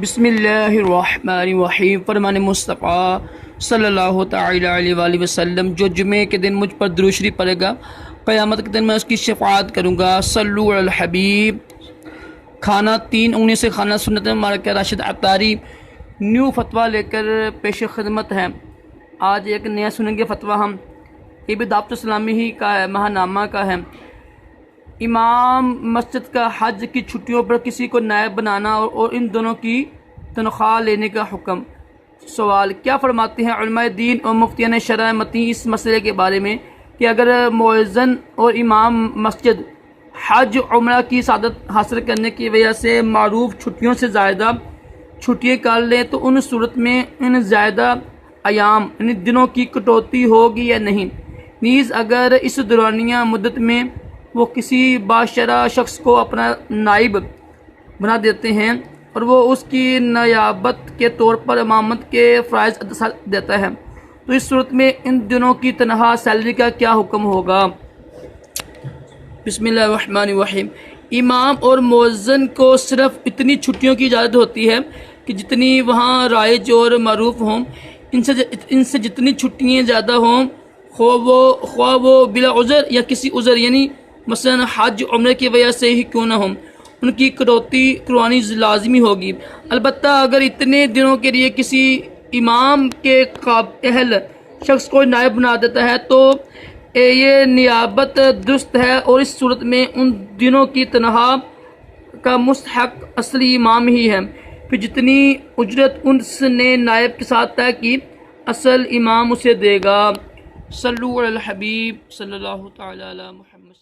بسم اللہ الرحمن الرحیم۔ فرمان مصطفیٰ صلی اللہ تعالی علیہ وآلہ وسلم، جو جمعے کے دن مجھ پر درود شریف پڑھے گا قیامت کے دن میں اس کی شفاعت کروں گا۔ صلو علی الحبیب۔ کھانا 3 انگلی سے کھانا سنت مبارک راشد عطاری نیو فتویٰ لے کر پیش خدمت ہے۔ آج ایک نیا سنیں گے فتویٰ ہم، یہ بھی دعوت اسلامی ہی کا ہے، ماہنامہ کا ہے۔ امام مسجد کا حج کی چھٹیوں پر کسی کو نائب بنانا اور ان دونوں کی تنخواہ لینے کا حکم۔ سوال، کیا فرماتے ہیں علماء دین اور مفتیان شرع متی اس مسئلے کے بارے میں کہ اگر مؤذن اور امام مسجد حج عمرہ کی سعادت حاصل کرنے کی وجہ سے معروف چھٹیوں سے زائدہ چھٹیاں کر لیں تو ان صورت میں ان زائدہ ایام یعنی دنوں کی کٹوتی ہوگی یا نہیں؟ نیز اگر اس دورانیہ مدت میں وہ کسی باشرع شخص کو اپنا نائب بنا دیتے ہیں اور وہ اس کی نیابت کے طور پر امامت کے فرائض ادا دیتا ہے تو اس صورت میں ان دنوں کی تنہا سیلری کا کیا حکم ہوگا؟ بسم اللہ الرحمن الرحیم۔ امام اور مؤذن کو صرف اتنی چھٹیوں کی اجازت ہوتی ہے کہ جتنی وہاں رائج اور معروف ہوں۔ ان سے جتنی چھٹیاں زیادہ ہوں، خواہ وہ بلا عذر یا کسی عذر یعنی مثلا حج عمرے کی وجہ سے ہی کیوں نہ ہوں، ان کی کٹوتی کروانی لازمی ہوگی۔ البتہ اگر اتنے دنوں کے لیے کسی امام کے اہل شخص کو نائب بنا دیتا ہے تو یہ نیابت درست ہے اور اس صورت میں ان دنوں کی تنخواہ کا مستحق اصلی امام ہی ہے۔ پھر جتنی اجرت اس نے نائب کے ساتھ طے کی اصل امام اسے دے گا۔ صلو علی الحبیب صلی اللہ تعالی علی محمد۔